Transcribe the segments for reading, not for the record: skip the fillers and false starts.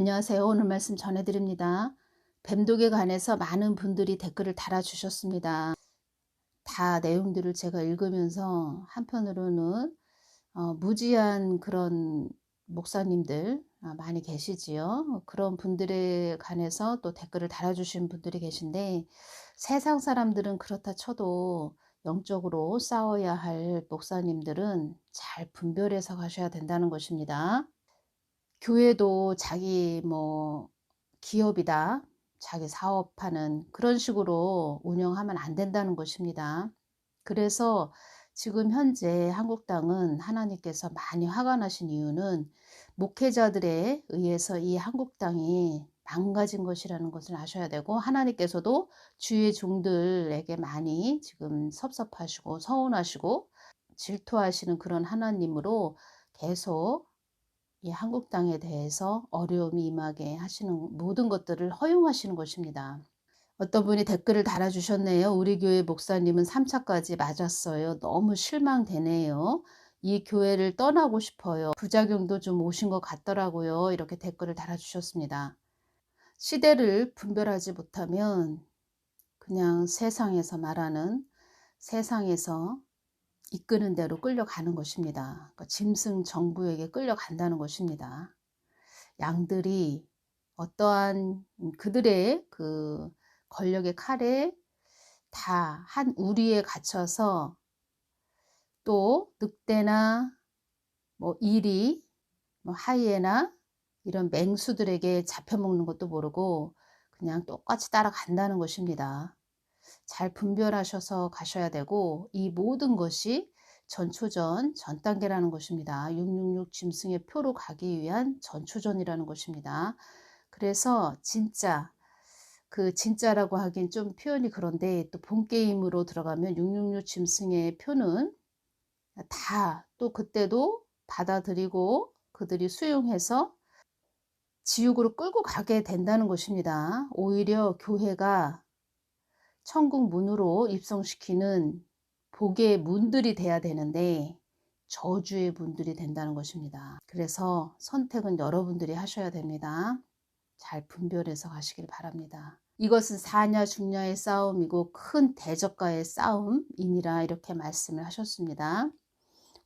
안녕하세요. 오늘 말씀 전해드립니다. 뱀독에 관해서 많은 분들이 댓글을 달아주셨습니다. 다 내용들을 제가 읽으면서 한편으로는 무지한 그런 목사님들 많이 계시지요. 그런 분들에 관해서 또 댓글을 달아주신 분들이 계신데, 세상 사람들은 그렇다 쳐도 영적으로 싸워야 할 목사님들은 잘 분별해서 가셔야 된다는 것입니다. 교회도 자기 기업이다, 자기 사업하는 그런 식으로 운영하면 안 된다는 것입니다. 그래서 지금 현재 한국당은 하나님께서 많이 화가 나신 이유는 목회자들에 의해서 이 한국당이 망가진 것이라는 것을 아셔야 되고, 하나님께서도 주의 종들에게 많이 지금 섭섭하시고 서운하시고 질투하시는 그런 하나님으로 계속 이 한국 땅에 대해서 어려움이 임하게 하시는 모든 것들을 허용하시는 것입니다. 어떤 분이 댓글을 달아주셨네요. 우리 교회 목사님은 3차까지 맞았어요. 너무 실망되네요. 이 교회를 떠나고 싶어요. 부작용도 좀 오신 것 같더라고요. 이렇게 댓글을 달아주셨습니다. 시대를 분별하지 못하면 그냥 세상에서 말하는, 세상에서 이끄는 대로 끌려가는 것입니다. 그러니까 짐승 정부에게 끌려간다는 것입니다. 양들이 어떠한 그들의 그 권력의 칼에 다 한 우리에 갇혀서, 또 늑대나 이리, 하이에나 이런 맹수들에게 잡혀먹는 것도 모르고 그냥 똑같이 따라간다는 것입니다. 잘 분별하셔서 가셔야 되고, 이 모든 것이 전초전, 전 단계라는 것입니다. 666 짐승의 표로 가기 위한 전초전이라는 것입니다. 그래서 진짜, 그 진짜라고 하긴 좀 표현이 그런데, 또 본게임으로 들어가면 666 짐승의 표는 다 또 그때도 받아들이고 그들이 수용해서 지옥으로 끌고 가게 된다는 것입니다. 오히려 교회가 천국 문으로 입성시키는 복의 문들이 돼야 되는데 저주의 문들이 된다는 것입니다. 그래서 선택은 여러분들이 하셔야 됩니다. 잘 분별해서 가시길 바랍니다. 이것은 사냐 죽냐의 싸움이고 큰 대적과의 싸움이니라, 이렇게 말씀을 하셨습니다.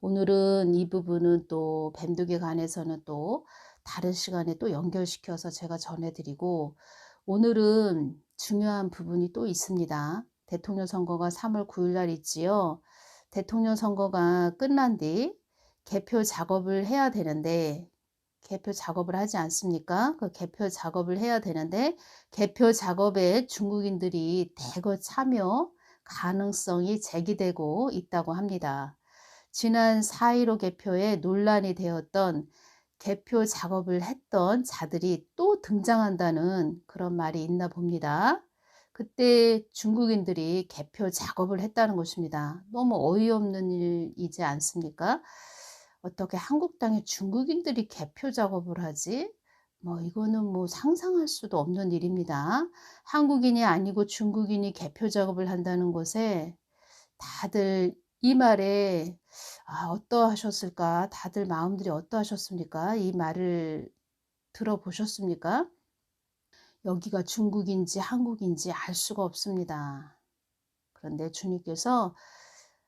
오늘은 이 부분은 또 뱀독에 관해서는 또 다른 시간에 또 연결시켜서 제가 전해드리고, 오늘은 중요한 부분이 또 있습니다. 대통령 선거가 3월 9일 날 있지요. 대통령 선거가 끝난 뒤 개표 작업을 해야 되는데, 개표 작업을 하지 않습니까? 그 개표 작업을 해야 되는데, 개표 작업에 중국인들이 대거 참여 가능성이 제기되고 있다고 합니다. 지난 4.15 개표에 논란이 되었던 개표 작업을 했던 자들이 또 등장한다는 그런 말이 있나 봅니다. 그때 중국인들이 개표 작업을 했다는 것입니다. 너무 어이없는 일이지 않습니까? 어떻게 한국 땅에 중국인들이 개표 작업을 하지? 이거는 상상할 수도 없는 일입니다. 한국인이 아니고 중국인이 개표 작업을 한다는 것에 다들 이 말에 어떠하셨을까? 다들 마음들이 어떠하셨습니까? 이 말을 들어보셨습니까? 여기가 중국인지 한국인지 알 수가 없습니다. 그런데 주님께서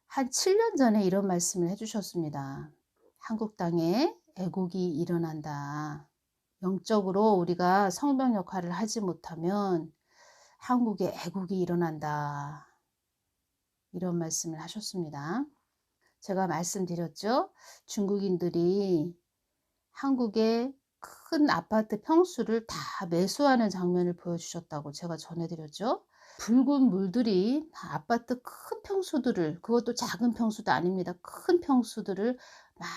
한 7년 전에 이런 말씀을 해주셨습니다. 한국 땅에 애국이 일어난다. 영적으로 우리가 성병 역할을 하지 못하면 한국에 애국이 일어난다. 이런 말씀을 하셨습니다. 제가 말씀드렸죠. 중국인들이 한국의 큰 아파트 평수를 다 매수하는 장면을 보여주셨다고 제가 전해드렸죠. 붉은 물들이 다 아파트 큰 평수들을, 그것도 작은 평수도 아닙니다. 큰 평수들을 막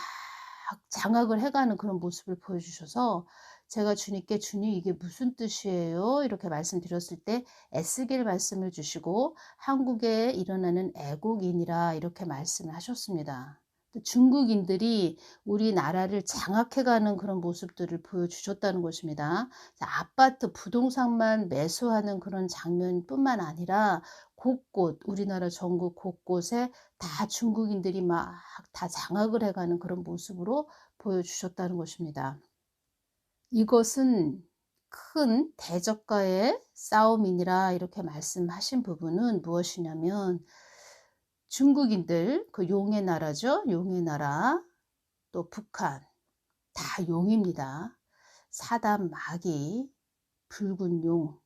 장악을 해가는 그런 모습을 보여주셔서, 제가 주님께 주님 이게 무슨 뜻이에요? 이렇게 말씀드렸을 때 애쓰길 말씀을 주시고, 한국에 일어나는 애국인이라 이렇게 말씀을 하셨습니다. 중국인들이 우리나라를 장악해가는 그런 모습들을 보여주셨다는 것입니다. 아파트 부동산만 매수하는 그런 장면뿐만 아니라 곳곳, 우리나라 전국 곳곳에 다 중국인들이 막 다 장악을 해가는 그런 모습으로 보여주셨다는 것입니다. 이것은 큰 대적과의 싸움이니라 이렇게 말씀하신 부분은 무엇이냐면 중국인들 그 용의 나라죠. 용의 나라 또 북한 다 용입니다. 사단 마귀 붉은 용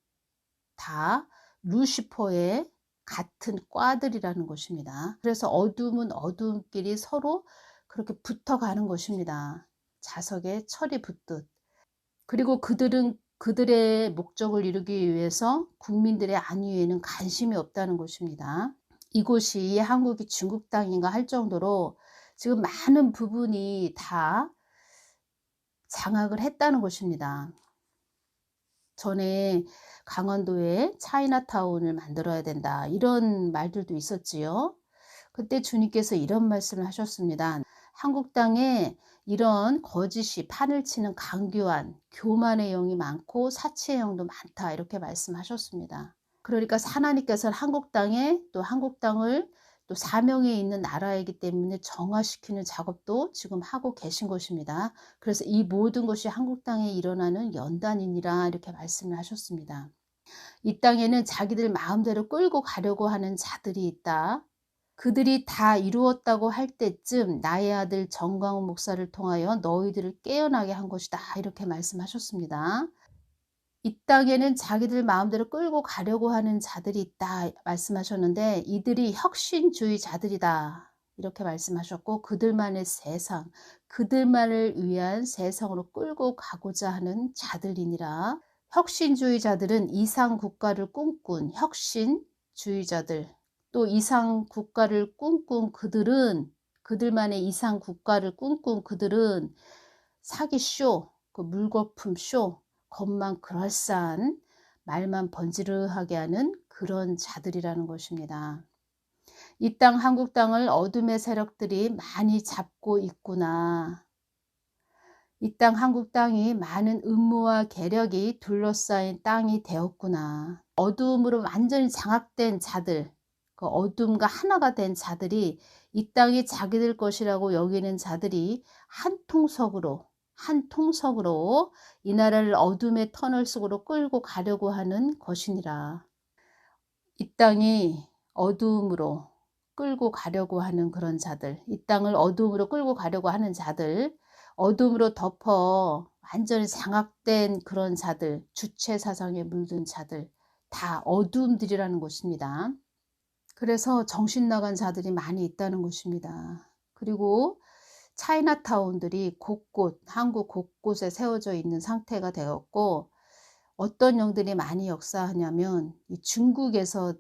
다 루시퍼의 같은 과들이라는 것입니다. 그래서 어둠은 어둠끼리 서로 그렇게 붙어가는 것입니다. 자석에 철이 붙듯. 그리고 그들은 그들의 목적을 이루기 위해서 국민들의 안위에는 관심이 없다는 것입니다. 이곳이 한국이 중국 땅인가 할 정도로 지금 많은 부분이 다 장악을 했다는 것입니다. 전에 강원도에 차이나타운을 만들어야 된다 이런 말들도 있었지요. 그때 주님께서 이런 말씀을 하셨습니다. 한국 땅에 이런 거짓이 판을 치는 강교한 교만의 영이 많고 사치의 영도 많다 이렇게 말씀하셨습니다. 그러니까 하나님께서는 한국 땅에 또 한국 땅을 또 사명에 있는 나라이기 때문에 정화시키는 작업도 지금 하고 계신 것입니다. 그래서 이 모든 것이 한국 땅에 일어나는 연단이니라 이렇게 말씀을 하셨습니다. 이 땅에는 자기들 마음대로 끌고 가려고 하는 자들이 있다. 그들이 다 이루었다고 할 때쯤 나의 아들 정광훈 목사를 통하여 너희들을 깨어나게 한 것이다 이렇게 말씀하셨습니다. 이 땅에는 자기들 마음대로 끌고 가려고 하는 자들이 있다 말씀하셨는데 이들이 혁신주의자들이다 이렇게 말씀하셨고 그들만의 세상, 그들만을 위한 세상으로 끌고 가고자 하는 자들이니라. 혁신주의자들은 이상 국가를 꿈꾼 혁신주의자들 또 이상 국가를 꿈꾼 그들은 그들만의 이상 국가를 꿈꾼 그들은 사기쇼, 그 물거품 쇼, 겉만 그럴싸한 말만 번지르르하게 하는 그런 자들이라는 것입니다. 이 땅 한국 땅을 어둠의 세력들이 많이 잡고 있구나. 이 땅 한국 땅이 많은 음모와 계력이 둘러싸인 땅이 되었구나. 어둠으로 완전히 장악된 자들, 그 어둠과 하나가 된 자들이 이 땅이 자기들 것이라고 여기는 자들이 한 통속으로 이 나라를 어둠의 터널 속으로 끌고 가려고 하는 것이니라. 이 땅이 어둠으로 끌고 가려고 하는 그런 자들, 이 땅을 어둠으로 끌고 가려고 하는 자들, 어둠으로 덮어 완전히 장악된 그런 자들, 주체 사상에 물든 자들, 다 어둠들이라는 것입니다. 그래서 정신 나간 자들이 많이 있다는 것입니다. 그리고 차이나타운들이 곳곳 한국 곳곳에 세워져 있는 상태가 되었고 어떤 영들이 많이 역사하냐면 이 중국에서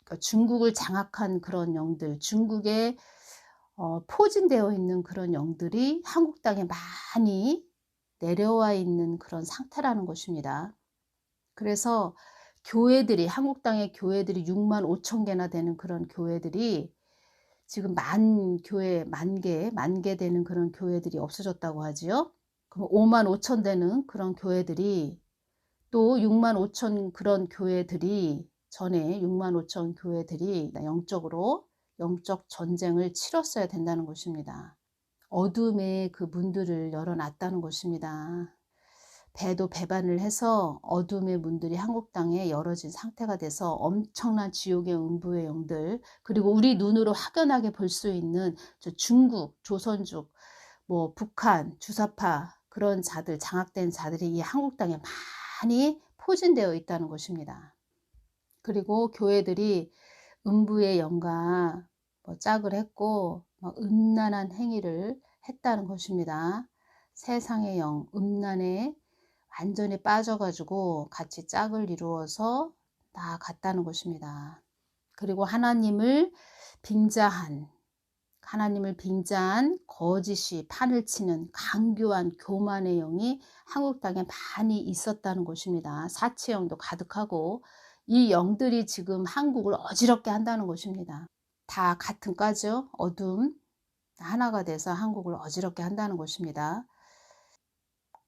그러니까 중국을 장악한 그런 영들, 중국에 포진되어 있는 그런 영들이 한국 땅에 많이 내려와 있는 그런 상태라는 것입니다. 그래서 교회들이 한국 땅의 교회들이 6만 5천 개나 되는 그런 교회들이 지금 만 개 되는 그런 교회들이 없어졌다고 하지요. 그럼 5만 5천 되는 그런 교회들이 또 6만 5천 그런 교회들이 전에 6만 5천 교회들이 영적으로 영적 전쟁을 치렀어야 된다는 것입니다. 어둠의 그 문들을 열어놨다는 것입니다. 배도 배반을 해서 어둠의 문들이 한국 땅에 열어진 상태가 돼서 엄청난 지옥의 음부의 영들 그리고 우리 눈으로 확연하게 볼 수 있는 저 중국, 조선족, 뭐 북한, 주사파 그런 자들 장악된 자들이 이 한국 땅에 많이 포진되어 있다는 것입니다. 그리고 교회들이 음부의 영과 뭐 짝을 했고 음란한 행위를 했다는 것입니다. 세상의 영, 음란에 완전히 빠져가지고 같이 짝을 이루어서 나아갔다는 것입니다. 그리고 하나님을 빙자한 거짓이 판을 치는 강교한 교만의 영이 한국 땅에 많이 있었다는 것입니다. 사치영도 가득하고 이 영들이 지금 한국을 어지럽게 한다는 것입니다. 다 같은 과죠. 어둠 하나가 돼서 한국을 어지럽게 한다는 것입니다.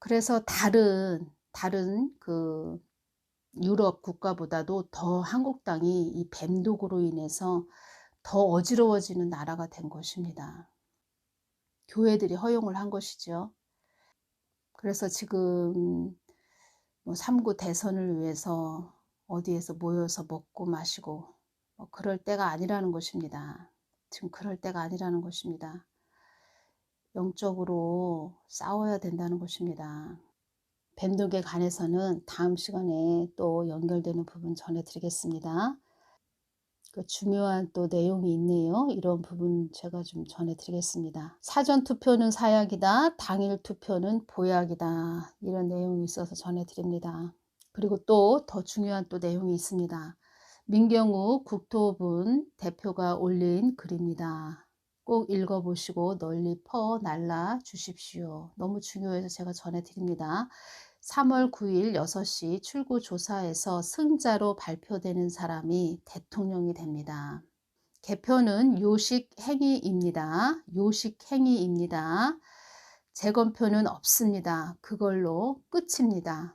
그래서 다른 그 유럽 국가보다도 더 한국 땅이 이 뱀독으로 인해서 더 어지러워지는 나라가 된 것입니다. 교회들이 허용을 한 것이죠. 그래서 지금 뭐 3구 대선을 위해서 어디에서 모여서 먹고 마시고 그럴 때가 아니라는 것입니다. 지금 그럴 때가 아니라는 것입니다. 영적으로 싸워야 된다는 것입니다. 뱀독에 관해서는 다음 시간에 또 연결되는 부분 전해드리겠습니다. 그 중요한 또 내용이 있네요. 이런 부분 제가 좀 전해드리겠습니다. 사전 투표는 사약이다. 당일 투표는 보약이다. 이런 내용이 있어서 전해드립니다. 그리고 또 더 중요한 또 내용이 있습니다. 민경욱 국토분 대표가 올린 글입니다. 꼭 읽어보시고 널리 퍼 날라 주십시오. 너무 중요해서 제가 전해드립니다. 3월 9일 6시 출구조사에서 승자로 발표되는 사람이 대통령이 됩니다. 개표는 요식행위입니다. 요식행위입니다. 재검표는 없습니다. 그걸로 끝입니다.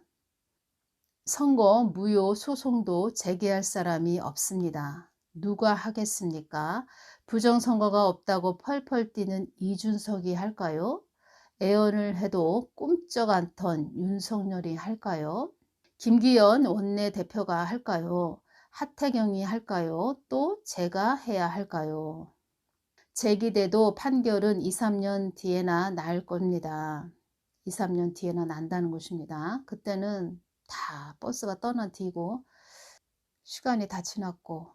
선거 무효 소송도 제기할 사람이 없습니다. 누가 하겠습니까? 부정선거가 없다고 펄펄 뛰는 이준석이 할까요? 애언을 해도 꿈쩍 않던 윤석열이 할까요? 김기현 원내대표가 할까요? 하태경이 할까요? 또 제가 해야 할까요? 제기돼도 판결은 2, 3년 뒤에나 날 겁니다. 2, 3년 뒤에나 난다는 것입니다. 그때는 다 버스가 떠난 뒤고 시간이 다 지났고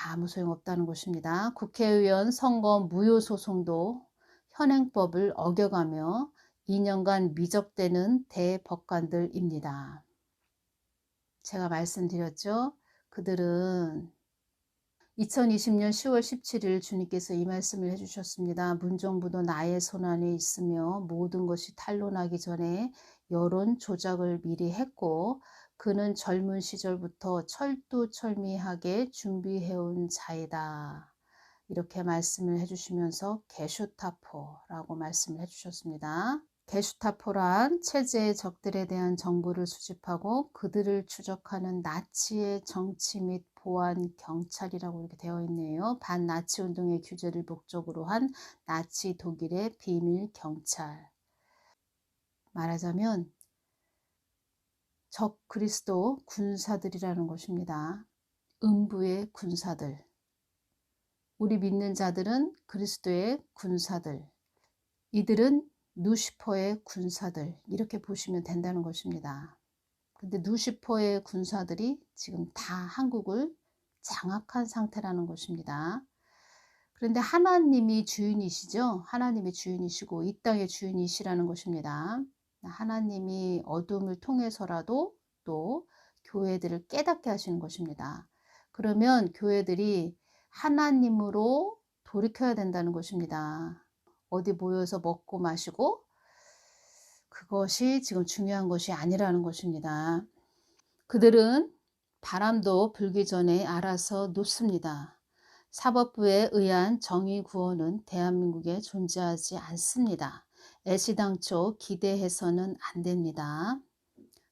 아무 소용없다는 것입니다. 국회의원 선거 무효 소송도 현행법을 어겨가며 2년간 미적되는 대법관들입니다. 제가 말씀드렸죠. 그들은 2020년 10월 17일 주님께서 이 말씀을 해주셨습니다. 문정부도 나의 손안에 있으며 모든 것이 탄로나기 전에 여론 조작을 미리 했고 그는 젊은 시절부터 철두철미하게 준비해온 자이다. 이렇게 말씀을 해주시면서 게슈타포라고 말씀을 해주셨습니다. 게슈타포란 체제의 적들에 대한 정보를 수집하고 그들을 추적하는 나치의 정치 및 보안 경찰이라고 이렇게 되어 있네요. 반나치 운동의 규제를 목적으로 한 나치 독일의 비밀 경찰. 말하자면 적 그리스도 군사들이라는 것입니다. 음부의 군사들. 우리 믿는 자들은 그리스도의 군사들. 이들은 누시퍼의 군사들, 이렇게 보시면 된다는 것입니다. 근데 누시퍼의 군사들이 지금 다 한국을 장악한 상태라는 것입니다. 그런데 하나님이 주인이시죠. 하나님이 주인이시고 이 땅의 주인이시라는 것입니다. 하나님이 어둠을 통해서라도 또 교회들을 깨닫게 하시는 것입니다. 그러면 교회들이 하나님으로 돌이켜야 된다는 것입니다. 어디 모여서 먹고 마시고 그것이 지금 중요한 것이 아니라는 것입니다. 그들은 바람도 불기 전에 알아서 놓습니다. 사법부에 의한 정의 구원은 대한민국에 존재하지 않습니다. 애시당초 기대해서는 안 됩니다.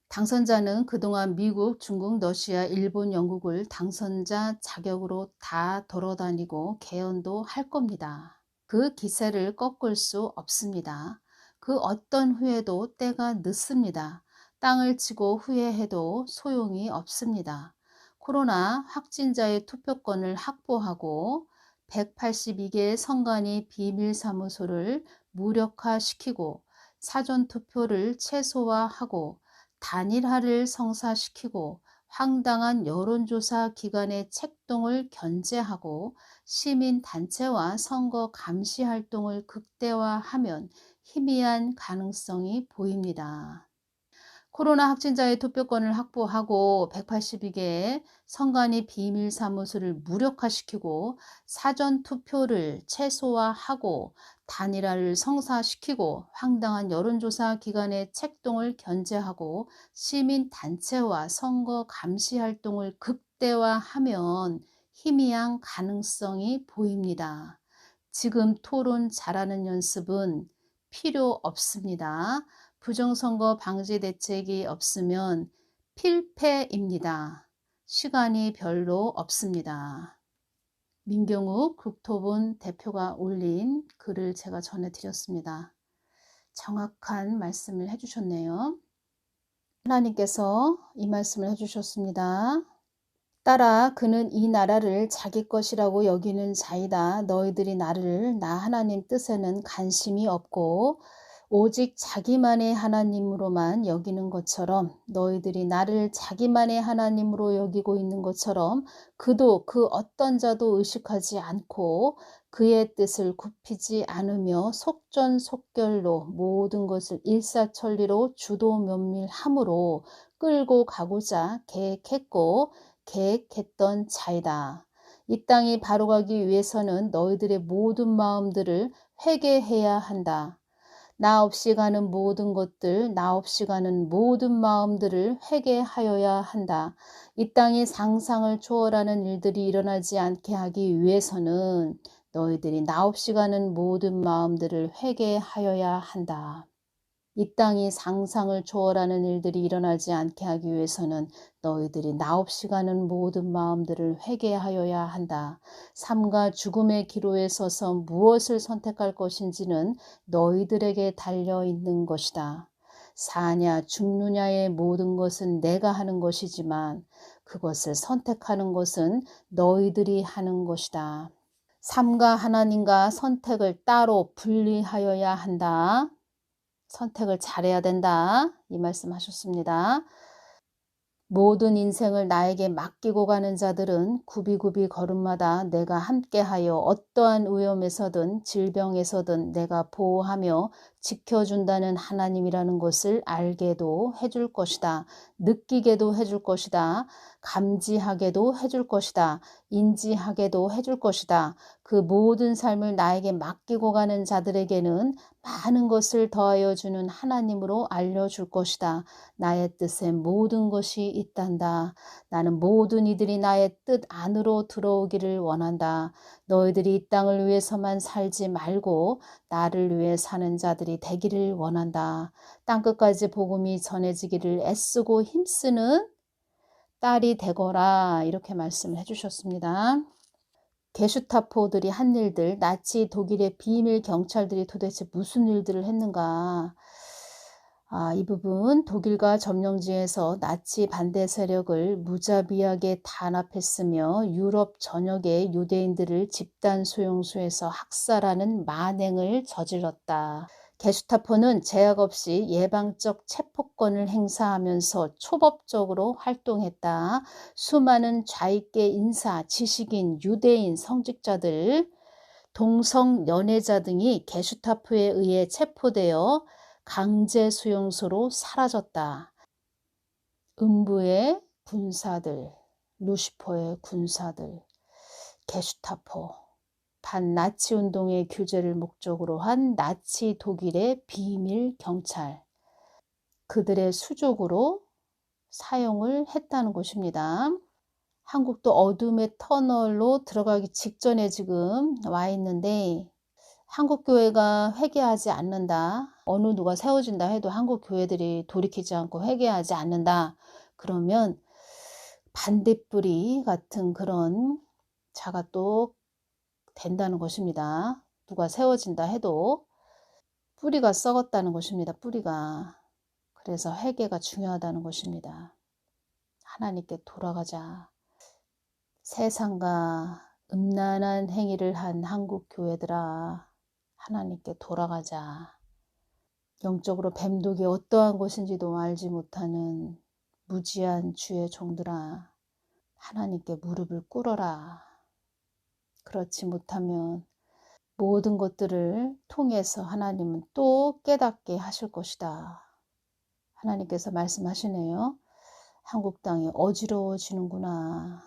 당선자는 그동안 미국, 중국, 러시아, 일본, 영국을 당선자 자격으로 다 돌아다니고 개헌도 할 겁니다. 그 기세를 꺾을 수 없습니다. 그 어떤 후회도 때가 늦습니다. 땅을 치고 후회해도 소용이 없습니다. 코로나 확진자의 투표권을 확보하고 182개 선관위 비밀사무소를 무력화시키고 사전투표를 최소화하고 단일화를 성사시키고 황당한 여론조사 기관의 책동을 견제하고 시민단체와 선거 감시 활동을 극대화하면 희미한 가능성이 보입니다. 코로나 확진자의 투표권을 확보하고 182개의 선관위 비밀사무소를 무력화시키고 사전투표를 최소화하고 단일화를 성사시키고 황당한 여론조사 기관의 책동을 견제하고 시민단체와 선거 감시 활동을 극대화하면 희미한 가능성이 보입니다. 지금 토론 잘하는 연습은 필요 없습니다. 부정선거 방지 대책이 없으면 필패입니다. 시간이 별로 없습니다. 민경욱 국토본 대표가 올린 글을 제가 전해드렸습니다. 정확한 말씀을 해주셨네요. 하나님께서 이 말씀을 해주셨습니다. 따라 그는 이 나라를 자기 것이라고 여기는 자이다. 너희들이 나를 나 하나님 뜻에는 관심이 없고 오직 자기만의 하나님으로만 여기는 것처럼 너희들이 나를 자기만의 하나님으로 여기고 있는 것처럼 그도 그 어떤 자도 의식하지 않고 그의 뜻을 굽히지 않으며 속전속결로 모든 것을 일사천리로 주도 면밀함으로 끌고 가고자 계획했던 자이다. 이 땅이 바로가기 위해서는 너희들의 모든 마음들을 회개해야 한다. 나 없이 가는 모든 것들, 나 없이 가는 모든 마음들을 회개하여야 한다. 이 땅이 상상을 초월하는 일들이 일어나지 않게 하기 위해서는 너희들이 나 없이 가는 모든 마음들을 회개하여야 한다. 이 땅이 상상을 초월하는 일들이 일어나지 않게 하기 위해서는 너희들이 나 없이 가는 모든 마음들을 회개하여야 한다. 삶과 죽음의 기로에 서서 무엇을 선택할 것인지는 너희들에게 달려 있는 것이다. 사냐 죽느냐의 모든 것은 내가 하는 것이지만 그것을 선택하는 것은 너희들이 하는 것이다. 삶과 하나님과 선택을 따로 분리하여야 한다. 선택을 잘해야 된다. 이 말씀 하셨습니다. 모든 인생을 나에게 맡기고 가는 자들은 굽이굽이 걸음마다 내가 함께하여 어떠한 위험에서든 질병에서든 내가 보호하며 지켜준다는 하나님이라는 것을 알게도 해줄 것이다. 느끼게도 해줄 것이다. 감지하게도 해줄 것이다. 인지하게도 해줄 것이다. 그 모든 삶을 나에게 맡기고 가는 자들에게는 많은 것을 더하여 주는 하나님으로 알려줄 것이다. 나의 뜻에 모든 것이 있단다. 나는 모든 이들이 나의 뜻 안으로 들어오기를 원한다. 너희들이 이 땅을 위해서만 살지 말고 나를 위해 사는 자들이 되기를 원한다. 땅끝까지 복음이 전해지기를 애쓰고 힘쓰는 딸이 되거라. 이렇게 말씀을 해주셨습니다. 게슈타포들이 한 일들, 나치 독일의 비밀 경찰들이 도대체 무슨 일들을 했는가. 이 부분 독일과 점령지에서 나치 반대 세력을 무자비하게 탄압했으며 유럽 전역의 유대인들을 집단 수용소에서 학살하는 만행을 저질렀다. 게슈타포는 제약 없이 예방적 체포권을 행사하면서 초법적으로 활동했다. 수많은 좌익계 인사, 지식인, 유대인, 성직자들, 동성 연애자 등이 게슈타포에 의해 체포되어 강제 수용소로 사라졌다. 음부의 군사들, 루시퍼의 군사들, 게슈타포, 반나치 운동의 규제를 목적으로 한 나치 독일의 비밀 경찰, 그들의 수족으로 사용을 했다는 것입니다. 한국도 어둠의 터널로 들어가기 직전에 지금 와 있는데 한국교회가 회개하지 않는다. 어느 누가 세워진다 해도 한국교회들이 돌이키지 않고 회개하지 않는다. 그러면 반딧불이 같은 그런 자가 또 된다는 것입니다. 누가 세워진다 해도 뿌리가 썩었다는 것입니다. 뿌리가. 그래서 회개가 중요하다는 것입니다. 하나님께 돌아가자. 세상과 음란한 행위를 한 한국 교회들아, 하나님께 돌아가자. 영적으로 뱀독이 어떠한 것인지도 알지 못하는 무지한 주의 종들아, 하나님께 무릎을 꿇어라. 그렇지 못하면 모든 것들을 통해서 하나님은 또 깨닫게 하실 것이다. 하나님께서 말씀하시네요. 한국 땅이 어지러워지는구나.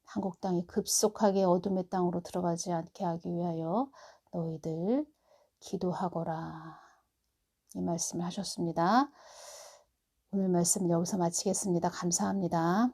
한국 땅이 급속하게 어둠의 땅으로 들어가지 않게 하기 위하여 너희들 기도하거라. 이 말씀을 하셨습니다. 오늘 말씀 여기서 마치겠습니다. 감사합니다.